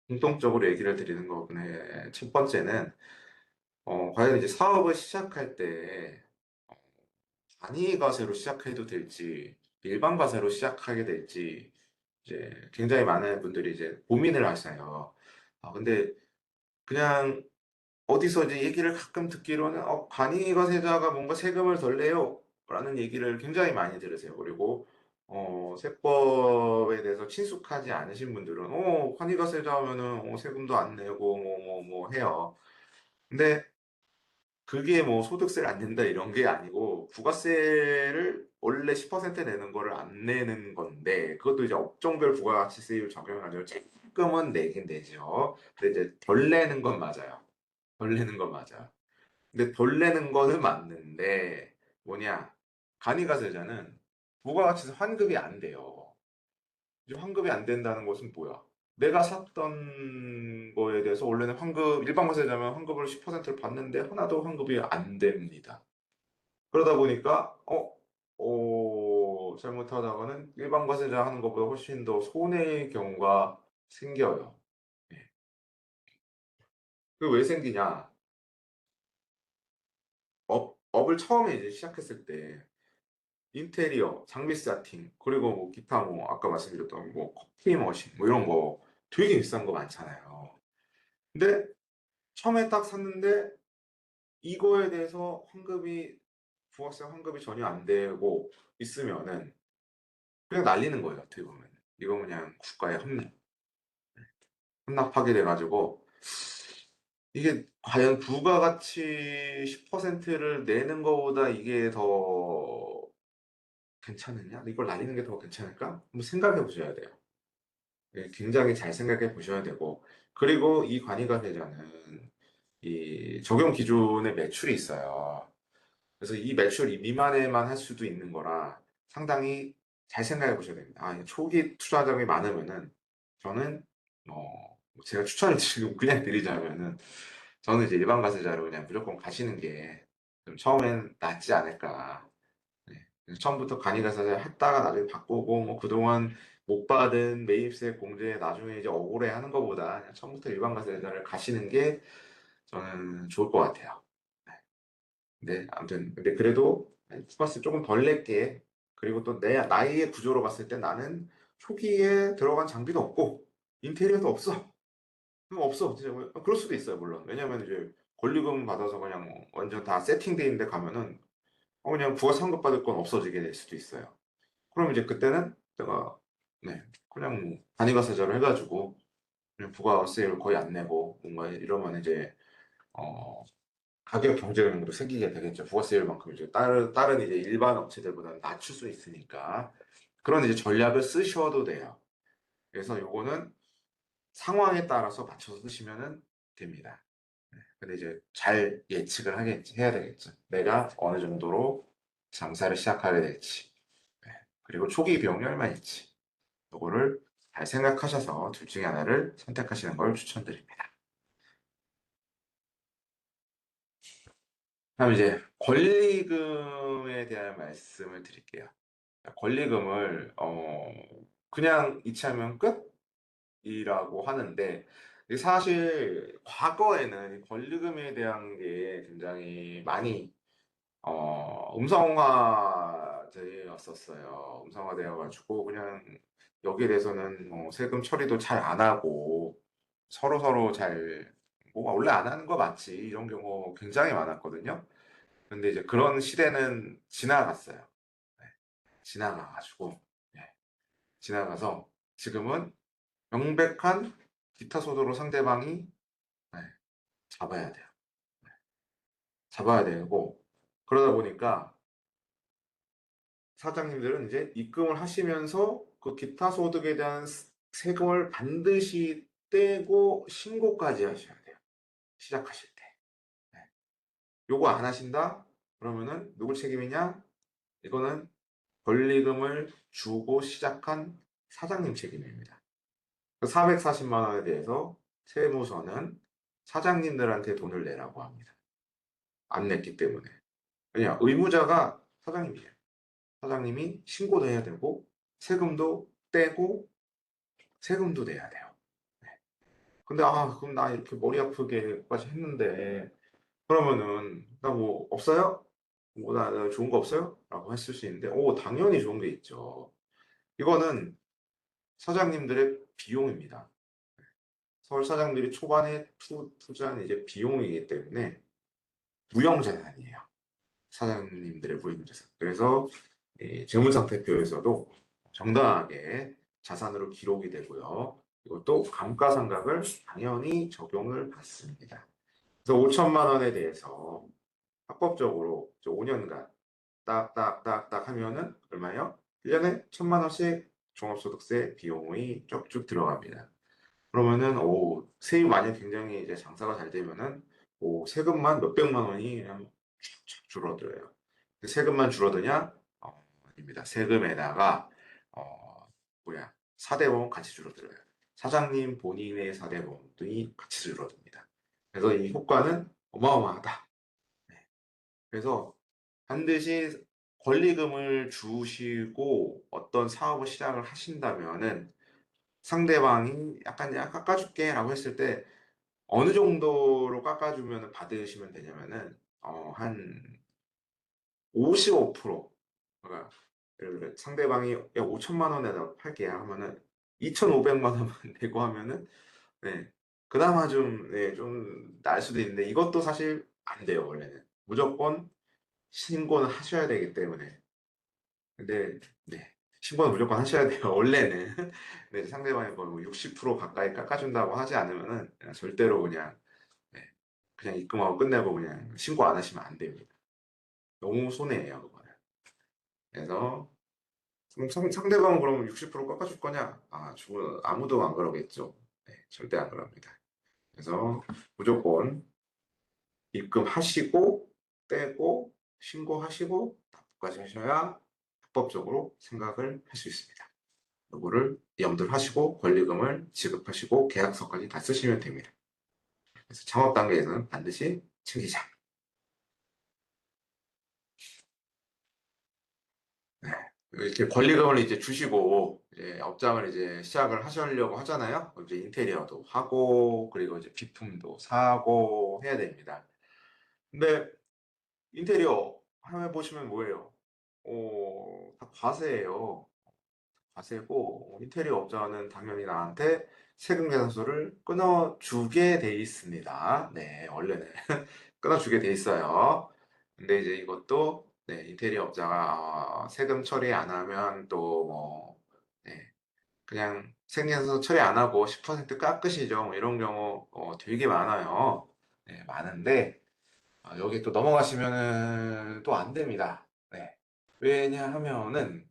공통적으로 얘기를 드리는 거는 첫 번째는 과연 이제 사업을 시작할 때 단위 과세로 시작해도 될지 일반 과세로 시작하게 될지 이제 굉장히 많은 분들이 이제 고민을 하시나요. 근데 그냥 어디서 이제 얘기를 가끔 듣기로는 간이과세자가 뭔가 세금을 덜 내요 라는 얘기를 굉장히 많이 들으세요. 그리고 세법에 대해서 친숙하지 않으신 분들은 간이과세자 하면은 세금도 안 내고 뭐 해요. 근데 그게 뭐 소득세를 안 낸다 이런 게 아니고 부가세를 원래 10% 내는 거를 안 내는 건데 그것도 이제 업종별 부가가치세율 적용해가지고 조금은 내긴 내죠. 근데 이제 덜 내는 건 맞아요. 덜 내는 건 맞아. 근데 덜 내는 거는 맞는데 뭐냐? 간이가세자는 부가가치세 환급이 안 돼요. 이제 환급이 안 된다는 것은 뭐야? 내가 샀던 거에 대해서 원래는 일반 과세자면 환급을 10%를 받는데 하나도 환급이 안 됩니다. 그러다 보니까, 잘못하다가는 일반 과세자 하는 것보다 훨씬 더 손해의 경우가 생겨요. 예. 그게 왜 생기냐? 업을 처음에 이제 시작했을 때 인테리어, 장비 세팅, 그리고 뭐 기타 뭐 아까 말씀드렸던 뭐 커피 머신 뭐 이런 거 되게 비싼 거 많잖아요. 근데 처음에 딱 샀는데 이거에 대해서 부가세 환급이 전혀 안 되고 있으면은 그냥 날리는 거예요, 어떻게 보면. 이거 그냥 국가의 헌납하게 돼가지고 이게 과연 부가가치 10%를 내는 거보다 이게 더 괜찮으냐? 이걸 날리는 게 더 괜찮을까? 한번 생각해 보셔야 돼요. 예, 굉장히 잘 생각해 보셔야 되고, 그리고 이 관이가세자는 이 적용 기준의 매출이 있어요. 그래서 이 매출 미만에만 할 수도 있는 거라 상당히 잘 생각해 보셔야 됩니다. 초기 투자자금이 많으면은 저는 제가 추천을 지금 그냥 드리자면은 저는 이제 일반 과세자로 그냥 무조건 가시는 게 좀 처음엔 낫지 않을까. 네. 그래서 처음부터 간이가사를 했다가 나중에 바꾸고 뭐 그동안 못 받은 매입세 공제 나중에 이제 억울해 하는 것보다 그냥 처음부터 일반 가세자를 가시는 게 저는 좋을 것 같아요. 네. 네, 아무튼 근데 그래도 스파스 조금 덜 낼게. 그리고 또 내 나이의 구조로 봤을 때 나는 초기에 들어간 장비도 없고 인테리어도 없어. 없어. 진짜 그럴 수도 있어요, 물론. 왜냐면 이제 권리금 받아서 그냥 뭐 완전 다 세팅돼 있는데 가면은 그냥 부가 상급 받을 건 없어지게 될 수도 있어요. 그럼 이제 그때는 내가 네 그냥 뭐 단위가세자로 해가지고 그냥 부가세를 거의 안 내고 뭔가 이러면 이제 어 가격 경쟁력도 생기게 되겠죠. 부가세율만큼 이제 다른 이제 일반 업체들보다는 낮출 수 있으니까 그런 이제 전략을 쓰셔도 돼요. 그래서 요거는 상황에 따라서 맞춰서 쓰시면 됩니다. 근데 이제 잘 예측을 해야 되겠죠. 내가 어느 정도로 장사를 시작하게 될지. 네. 그리고 초기 비용이 얼마일지. 요거를 잘 생각하셔서 둘 중에 하나를 선택하시는 걸 추천드립니다. 다음 이제 권리금에 대한 말씀을 드릴게요. 권리금을 그냥 이체하면 끝이라고 하는데 사실 과거에는 권리금에 대한 게 굉장히 많이 음성화되었었어요. 음성화되어가지고 그냥 여기에 대해서는 세금 처리도 잘 안 하고 서로 잘 원래 안 하는 거 맞지 이런 경우 굉장히 많았거든요. 근데 이제 그런 시대는 지나갔어요. 네, 지나가가지고 네, 지나가서 지금은 명백한 기타 소득으로 상대방이 네, 잡아야 돼요. 잡아야 되고 그러다 보니까 사장님들은 이제 입금을 하시면서 그 기타 소득에 대한 세금을 반드시 떼고 신고까지 하셔야 돼요. 시작하실 때. 네. 요거 안 하신다? 그러면은 누구 책임이냐? 이거는 권리금을 주고 시작한 사장님 책임입니다. 그 440만 원에 대해서 세무서는 사장님들한테 돈을 내라고 합니다. 안 냈기 때문에. 왜냐? 의무자가 사장님이에요. 사장님이 신고도 해야 되고 세금도 떼고 세금도 내야 돼요. 네. 근데 그럼 나 이렇게 머리 아프게까지 했는데 그러면은 나 뭐 없어요? 뭐 나 좋은 거 없어요? 라고 했을 수 있는데 당연히 좋은 게 있죠. 이거는 사장님들의 비용입니다. 서울 사장들이 초반에 투자한 이제 비용이기 때문에 무형자산이에요. 사장님들의 무형자산. 그래서 이 재무상태표에서도 정당하게 자산으로 기록이 되고요. 이것도 감가상각을 당연히 적용을 받습니다. 그래서 5천만 원에 대해서 합법적으로 5년간 딱딱딱딱 하면은 얼마예요? 1년에 1천만 원씩 종합소득세 비용이 쭉쭉 들어갑니다. 그러면은 세입 만약 굉장히 이제 장사가 잘 되면은 세금만 몇백만 원이 그냥 쫙쫙 줄어들어요. 세금만 줄어드냐? 아닙니다. 세금에다가 뭐야, 사대보험 같이 줄어들어요. 사장님 본인의 사대보험이 같이 줄어듭니다. 그래서 이 효과는 어마어마하다. 네. 그래서 반드시 권리금을 주시고 어떤 사업을 시작을 하신다면은 상대방이 약간 깎아줄게 라고 했을 때 어느 정도로 깎아주면 받으시면 되냐면은 한 55%. 그러니까 예를 들어 상대방이 야 5천만 원에 팔게 하면은 2,500만 원만 내고 하면은 네 그나마 좀 날 수도 있는데 이것도 사실 안 돼요. 원래는 무조건 신고는 하셔야 되기 때문에. 근데 네 신고는 무조건 하셔야 돼요. 원래는. 근데 상대방이 뭐 60% 가까이 깎아준다고 하지 않으면은 그냥 절대로 네, 그냥 입금하고 끝내고 그냥 신고 안 하시면 안 됩니다. 너무 손해예요, 그거는. 그래서 그럼 상대방은 그러면 60% 깎아줄 거냐? 아무도 안 그러겠죠. 네, 절대 안 그럽니다. 그래서 무조건 입금하시고 떼고 신고하시고 납부까지 하셔야 합법적으로 생각을 할 수 있습니다. 요거를 염두를 하시고 권리금을 지급하시고 계약서까지 다 쓰시면 됩니다. 그래서 창업 단계에서는 반드시 챙기자. 네. 이렇게 권리금을 이제 주시고 이제 업장을 이제 시작을 하시려고 하잖아요. 이제 인테리어도 하고 그리고 이제 비품도 사고 해야 됩니다. 근데 인테리어 하면 보시면 뭐예요? 다 과세예요. 과세고 인테리어 업자는 당연히 나한테 세금 계산서를 끊어주게 돼 있습니다. 네, 원래는 끊어주게 돼 있어요. 근데 이제 이것도 네, 인테리어 업자가 세금 처리 안 하면 또 뭐, 네, 그냥 세금 계산서 처리 안 하고 10% 깎으시죠. 뭐 이런 경우 되게 많아요. 네, 많은데 여기 또 넘어가시면은 또 안 됩니다. 네. 왜냐하면은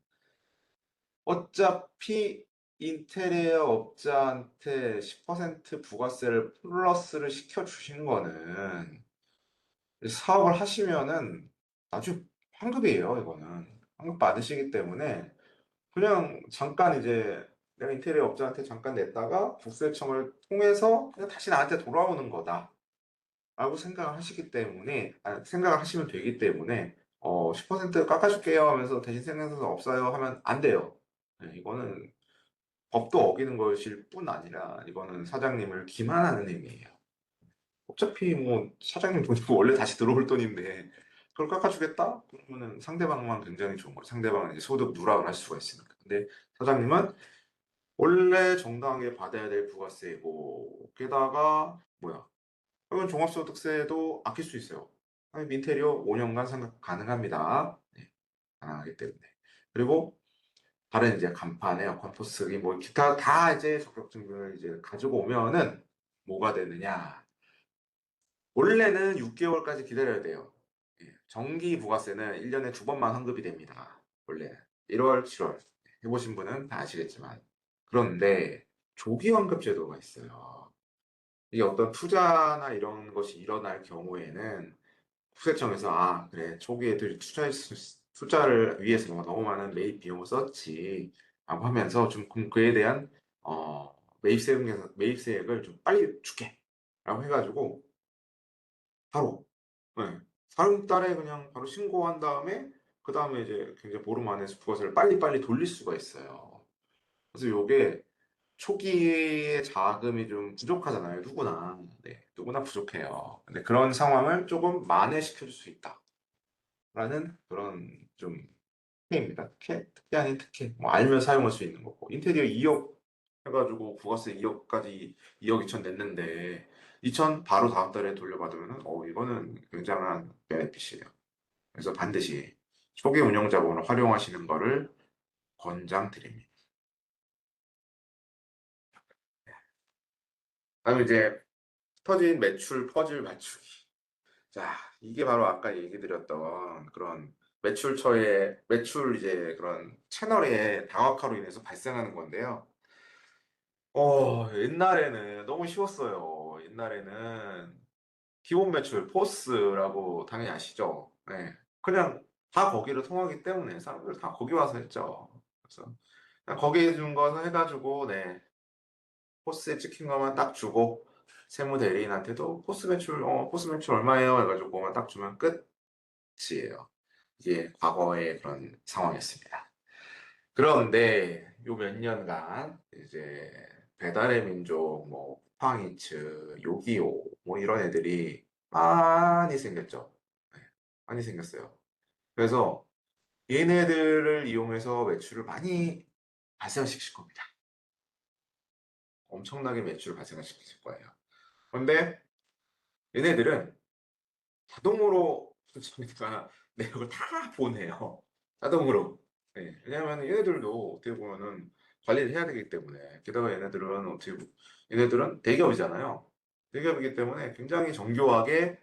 어차피 인테리어 업자한테 10% 부가세를 플러스를 시켜주신 거는 사업을 하시면은 나중에 환급이에요, 이거는. 환급 받으시기 때문에 그냥 잠깐 이제 내가 인테리어 업자한테 잠깐 냈다가 국세청을 통해서 그냥 다시 나한테 돌아오는 거다. 라고 생각을 하시기 때문에, 생각을 하시면 되기 때문에, 10% 깎아줄게요 하면서 대신 생각해서 없어요 하면 안 돼요. 네, 이거는 법도 어기는 것일 뿐 아니라 이거는 사장님을 기만하는 행위예요. 어차피 뭐 사장님 돈이고 원래 다시 들어올 돈인데 그걸 깎아주겠다? 그러면은 상대방만 굉장히 좋은 거예요. 상대방은 이제 소득 누락을 할 수가 있으니까. 근데 사장님은 원래 정당하게 받아야 될 부가세고 게다가 뭐야? 그러면 종합소득세도 아낄 수 있어요. 민테리어 5년간 상각 가능합니다. 네, 가능하기 때문에. 그리고 다른 이제 간판, 에어컨, 포스기, 뭐 기타 다 이제 적격 증빙을 이제 가지고 오면은 뭐가 되느냐? 원래는 6개월까지 기다려야 돼요. 예, 정기 부가세는 1년에 두 번만 환급이 됩니다. 원래 1월, 7월 해보신 분은 다 아시겠지만 그런데 조기 환급 제도가 있어요. 이게 어떤 투자나 이런 것이 일어날 경우에는 국세청에서 그래 초기에 투자를 위해서 너무 많은 매입 비용을 썼지 라고 하면서 좀 그에 대한 매입세액을 좀 빨리 줄게 라고 해가지고 바로 네, 다음 달에 그냥 바로 신고한 다음에 그 다음에 이제 굉장히 보름 안에 부가세를 빨리빨리 돌릴 수가 있어요. 그래서 요게 초기에 자금이 좀 부족하잖아요. 누구나. 네, 누구나 부족해요. 근데 그런 상황을 조금 만회시켜줄 수 있다라는 그런 좀 특혜입니다. 특혜 아닌 특혜. 뭐 알면 사용할 수 있는 거고. 인테리어 2억 해가지고 부가세 2억까지 2억 2천 냈는데 2천 바로 다음 달에 돌려받으면은 이거는 굉장한 베네핏이에요. 그래서 반드시 초기 운영 자본을 활용하시는 거를 권장드립니다. 다음에 이제 터진 매출 퍼즐 맞추기. 자, 이게 바로 아까 얘기 드렸던 그런 매출처의 매출 이제 그런 채널의 다각화로 인해서 발생하는 건데요. 옛날에는 너무 쉬웠어요. 옛날에는 기본 매출 포스라고 당연히 아시죠? 네. 그냥 다 거기를 통하기 때문에 사람들 다 거기 와서 했죠. 그래서 그냥 거기에 준 거 해가지고 네. 포스에 찍힌 것만 딱 주고 세무 대리인한테도 포스 매출 얼마예요? 해가지고 그거만 딱 주면 끝이에요. 이게 과거의 그런 상황이었습니다. 그런데 요 몇 년간 이제 배달의 민족, 뭐 쿠팡이츠, 요기요, 뭐 이런 애들이 많이 생겼죠. 네, 많이 생겼어요. 그래서 얘네들을 이용해서 매출을 많이 발생시킬 겁니다. 엄청나게 매출을 발생시킬 거예요. 그런데 얘네들은 자동으로 저희가 내역을 다 보내요. 자동으로. 네. 왜냐하면 얘네들도 어떻게 보면은 관리를 해야 되기 때문에. 게다가 얘네들은 대기업이잖아요. 대기업이기 때문에 굉장히 정교하게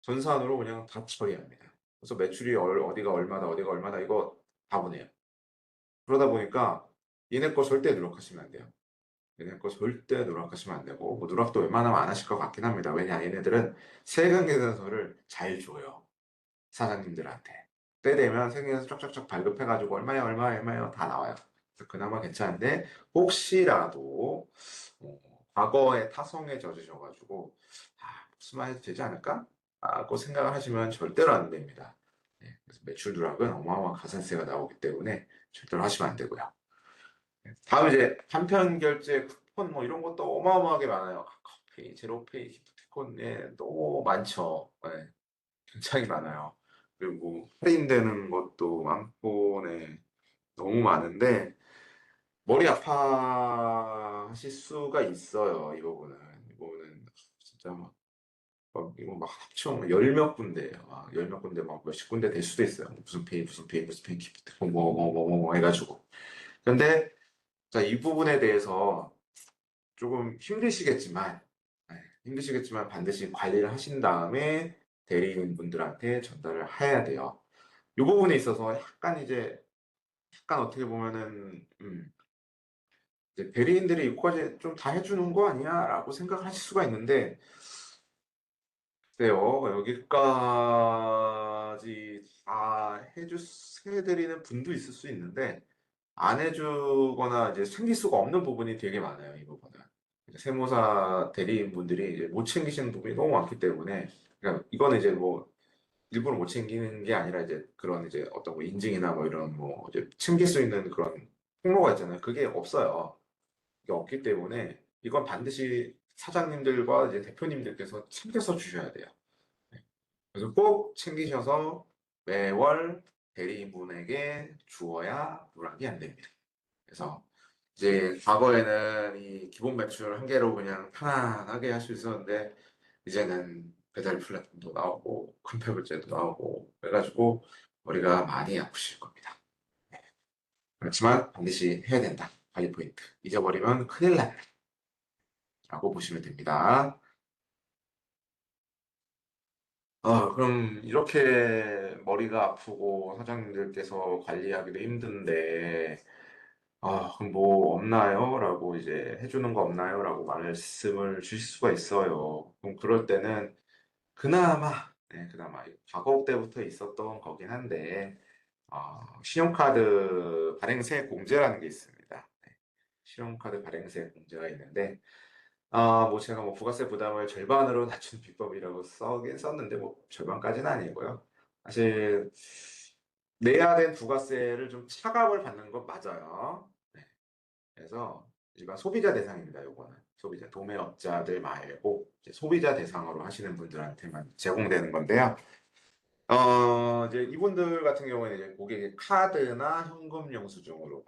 전산으로 그냥 다 처리합니다. 그래서 매출이 어디가 얼마다 이거 다 보내요. 그러다 보니까 얘네 거 절대 누락하시면 안 돼요. 얘네 거 절대 누락하시면 안 되고, 뭐 누락도 웬만하면 안 하실 것 같긴 합니다. 왜냐, 얘네들은 세금 계산서를 잘 줘요. 사장님들한테. 때 되면 세금에서 쫙쫙쫙 발급해가지고 얼마요 다 나와요. 그래서 그나마 괜찮은데 혹시라도 과거에 타성에 젖으셔가지고 무슨 되지 않을까? 라고 생각을 하시면 절대로 안 됩니다. 네, 그래서 매출 누락은 어마어마한 가산세가 나오기 때문에 절대로 하시면 안 되고요. 다음 이제 간편 결제 쿠폰 뭐 이런 것도 어마어마하게 많아요. 카카오페이, 제로페이, 기프티콘 너무 많죠. 네. 굉장히 많아요. 그리고 할인되는 것도 많고, 네, 너무 많은데, 머리 아파하실 수가 있어요, 이 부분은. 이 부분은 진짜 이거 막 합쳐 열 몇 군데예요. 열 몇 군데 막 몇십 군데 될 수도 있어요. 무슨 페이, 기프트콘 뭐 해가지고. 근데, 자, 이 부분에 대해서 조금 힘드시겠지만 반드시 관리를 하신 다음에 대리인분들한테 전달을 해야 돼요. 이 부분에 있어서 약간 어떻게 보면은 이제 대리인들이 이거까지 좀 다 해주는 거 아니야라고 생각을 하실 수가 있는데 글쎄요 여기까지 다 해드리는 분도 있을 수 있는데 안 해주거나 이제 챙길 수가 없는 부분이 되게 많아요 이 부분은 세무사 대리인분들이 이제 못 챙기시는 부분이 너무 많기 때문에 그러니까 이거는 이제 뭐 일부러 못 챙기는 게 아니라 이제 그런 이제 어떤 뭐 인증이나 뭐 이런 뭐 이제 챙길 수 있는 그런 통로가 있잖아요. 그게 없어요. 그게 없기 때문에 이건 반드시 사장님들과 이제 대표님들께서 챙겨서 주셔야 돼요. 네. 그래서 꼭 챙기셔서 매월 대리인분에게 주어야 누락이 안 됩니다. 그래서 이제 과거에는 이 기본 매출 한 개로 그냥 편안하게 할 수 있었는데 이제는 배달 플랫폼도 나오고 컴패블제도 나오고 그래가지고 머리가 많이 아프실 겁니다. 그렇지만 반드시 해야 된다. 관리 포인트. 잊어버리면 큰일 난다라고 보시면 됩니다. 그럼 이렇게 머리가 아프고 사장님들께서 관리하기도 힘든데 그럼 뭐 없나요? 라고 이제 해주는 거 없나요? 라고 말씀을 주실 수가 있어요. 그럼 그럴 때는 그나마 과거 때부터 있었던 거긴 한데 신용카드 발행세 공제라는 게 있습니다. 네, 신용카드 발행세 공제가 있는데 뭐 제가 뭐 부가세 부담을 절반으로 낮춘 비법이라고 써긴 썼는데 뭐 절반까지는 아니고요. 사실 내야 된 부가세를 좀 차감을 받는 건 맞아요. 네. 그래서 일반 소비자 대상입니다. 요거는 소비자 도매업자들 말고 이제 소비자 대상으로 하시는 분들한테만 제공되는 건데요. 이제 이분들 같은 경우에는 이제 고객의 카드나 현금 영수증으로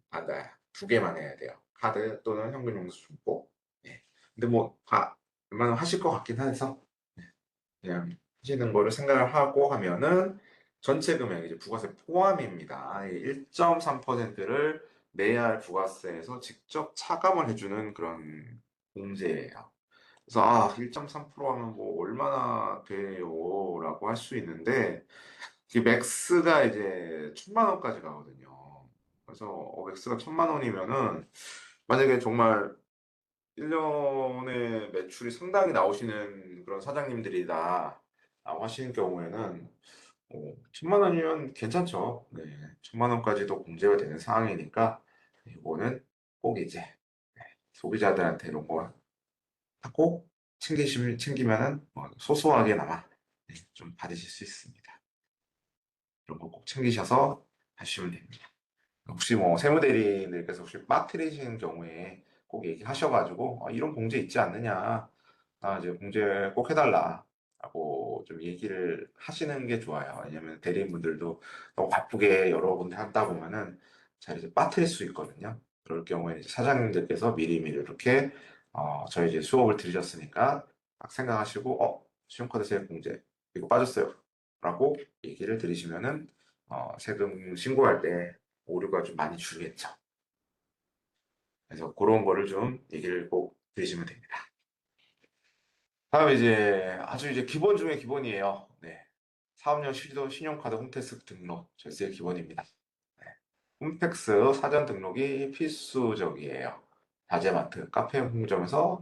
받아요. 두 개만 해야 돼요. 카드 또는 현금 영수증 꼭. 예. 근데 뭐 다 웬만하면 하실 것 같긴 해서 네. 그냥 하시는 거를 생각을 하고 하면은 전체 금액 이제 부가세 포함입니다. 1.3%를 내야 할 부가세에서 직접 차감을 해주는 그런 공제예요. 그래서 1.3% 하면 뭐 얼마나 돼요? 라고 할 수 있는데 이게 맥스가 이제 1,000만 원까지 가거든요. 그래서 맥스가 1,000만 원이면은 만약에 정말 1년에 매출이 상당히 나오시는 그런 사장님들이다 라고 하시는 경우에는 1,000만 원이면 괜찮죠. 네. 1,000만 원까지도 공제가 되는 상황이니까 이거는 꼭 이제 네, 소비자들한테 이런 거 꼭 챙기면은 소소하게나마 네, 좀 받으실 수 있습니다. 이런 거 꼭 챙기셔서 하시면 됩니다. 혹시 뭐 세무대리님들께서 혹시 빠뜨리시는 경우에 꼭 얘기하셔가지고 이런 공제 있지 않느냐, 이제 공제 꼭 해달라 라고 좀 얘기를 하시는 게 좋아요. 왜냐면 대리인분들도 너무 바쁘게 여러 군데 하다 보면은 잘 이제 빠뜨릴 수 있거든요. 그럴 경우에 이제 사장님들께서 미리미리 이렇게 저희 이제 수업을 들으셨으니까 딱 생각하시고 신용카드 세액 공제 이거 빠졌어요 라고 얘기를 드리시면은 세금 신고할 때 오류가 좀 많이 줄겠죠. 그래서 그런 거를 좀 얘기를 꼭 드리시면 됩니다. 다음 이제 아주 이제 기본 중에 기본이에요. 네. 사업용 시도 신용카드 홈택스 등록 절세 기본입니다. 네. 홈택스 사전 등록이 필수적이에요. 다제마트, 카페 홍점에서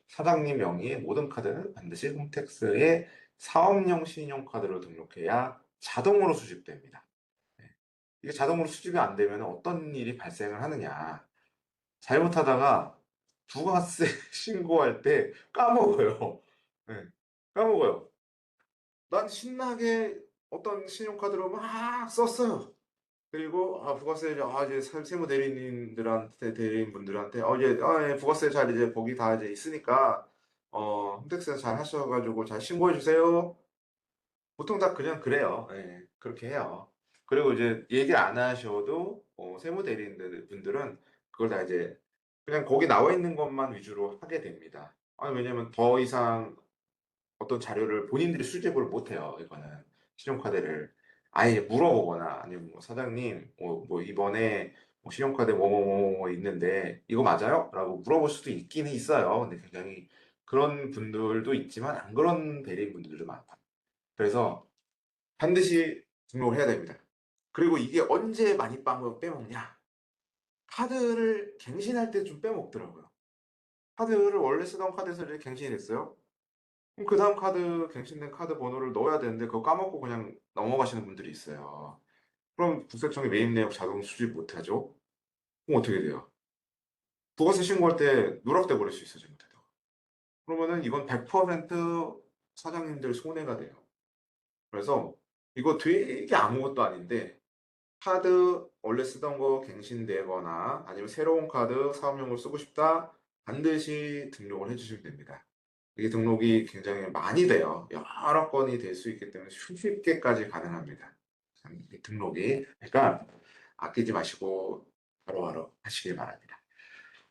사장님 명의의 모든 카드는 반드시 홈택스의 사업용 신용카드로 등록해야 자동으로 수집됩니다. 네. 이게 자동으로 수집이 안 되면 어떤 일이 발생을 하느냐. 잘못하다가 부가세 신고할 때 까먹어요. 네, 까먹어요. 난 신나게 어떤 신용카드로 막 썼어요. 그리고 부가세 이제 세무 대리님들한테 대리인분들한테 이제 부가세 잘 이제 거기 다 이제 있으니까 홈택스 잘 하셔가지고 잘 신고해 주세요. 보통 다 그냥 그래요. 예, 그렇게 해요. 그리고 이제 얘기 안 하셔도 세무 대리인들 분들은 그걸 다 이제 그냥 거기 나와 있는 것만 위주로 하게 됩니다. 왜냐면 더 이상 어떤 자료를 본인들이 수집을 못 해요. 이거는 신용카드를 아예 물어보거나 아니면 뭐 사장님 뭐 이번에 뭐 신용카드 뭐뭐뭐 있는데 이거 맞아요? 라고 물어볼 수도 있기는 있어요. 근데 굉장히 그런 분들도 있지만 안 그런 대리인분들도 많다. 그래서 반드시 등록을 해야 됩니다. 그리고 이게 언제 많이 빼먹냐? 카드를 갱신할 때 좀 빼먹더라고요. 카드를 원래 쓰던 카드에서 이제 갱신이 됐어요. 그럼 그 다음 카드, 갱신된 카드 번호를 넣어야 되는데 그거 까먹고 그냥 넘어가시는 분들이 있어요. 그럼 국세청이 매입 내역 자동 수집 못하죠? 그럼 어떻게 돼요? 부가세 신고할 때 누락돼 버릴 수 있어요, 잘못해서. 그러면은 이건 100% 사장님들 손해가 돼요. 그래서 이거 되게 아무것도 아닌데 카드 원래 쓰던 거 갱신되거나 아니면 새로운 카드 사업용으로 쓰고 싶다 반드시 등록을 해주시면 됩니다. 이게 등록이 굉장히 많이 돼요. 여러 건이 될 수 있기 때문에 수십 개까지 가능합니다. 이 등록이 그러니까 아끼지 마시고 바로바로 하시길 바랍니다.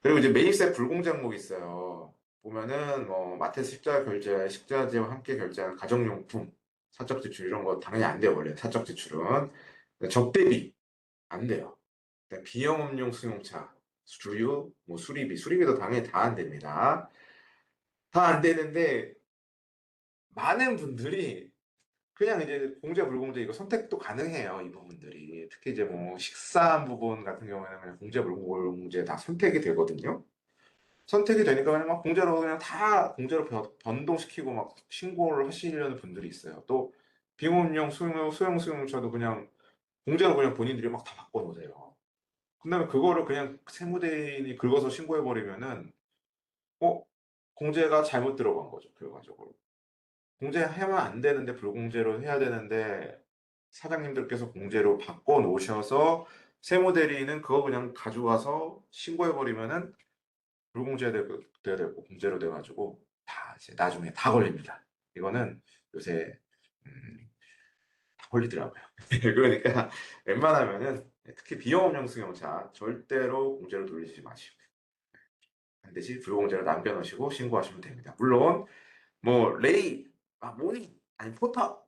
그리고 이제 매입세 불공제 항목이 있어요. 보면은 뭐 마트에서 식자 결제, 식자재와 함께 결제하는 가정용품, 사적 지출 이런 거 당연히 안 돼요 원래 사적 지출은 접대비 안 돼요. 그다음에 비영업용 승용차, 주유, 뭐 수리비도 당연히 다 안 됩니다. 다 안 되는데 많은 분들이 그냥 이제 공제 불공제 이거 선택도 가능해요 이 부분들이 특히 이제 뭐 식사한 부분 같은 경우에는 그냥 공제 불공제 다 선택이 되거든요. 선택이 되니까 그냥 막 공제로 그냥 다 공제로 변동시키고 막 신고를 하시려는 분들이 있어요. 또 비용용 소형 승용차도 그냥 공제로 그냥 본인들이 막 다 바꿔놓으세요. 근데 그거를 그냥 세무대인이 긁어서 신고해버리면은 어? 공제가 잘못 들어간 거죠, 결과적으로. 공제하면 안 되는데 불공제로 해야 되는데 사장님들께서 공제로 바꿔 놓으셔서 세무대리는 그거 그냥 가져가서 신고해버리면은 돼야 되고 공제로 돼가지고 다 이제 나중에 다 걸립니다. 이거는 요새 다 걸리더라고요. 그러니까 웬만하면은 특히 비영업용 승용차 절대로 공제로 돌리지 마시고 반드시 불공제로 남겨놓으시고 신고하시면 됩니다. 물론 뭐 레이, 모닝, 아니 포터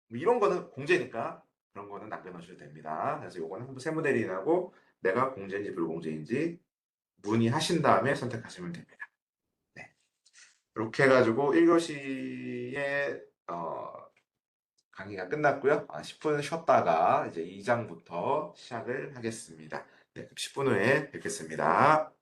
뭐 이런 거는 공제니까 그런 거는 남겨놓으셔도 됩니다. 그래서 요거는 한번 세무대리인하고 내가 공제인지 불공제인지 문의하신 다음에 선택하시면 됩니다. 네. 이렇게 해가지고 1교시에 강의가 끝났고요. 10분 쉬었다가 이제 2장부터 시작을 하겠습니다. 네, 10분 후에 뵙겠습니다.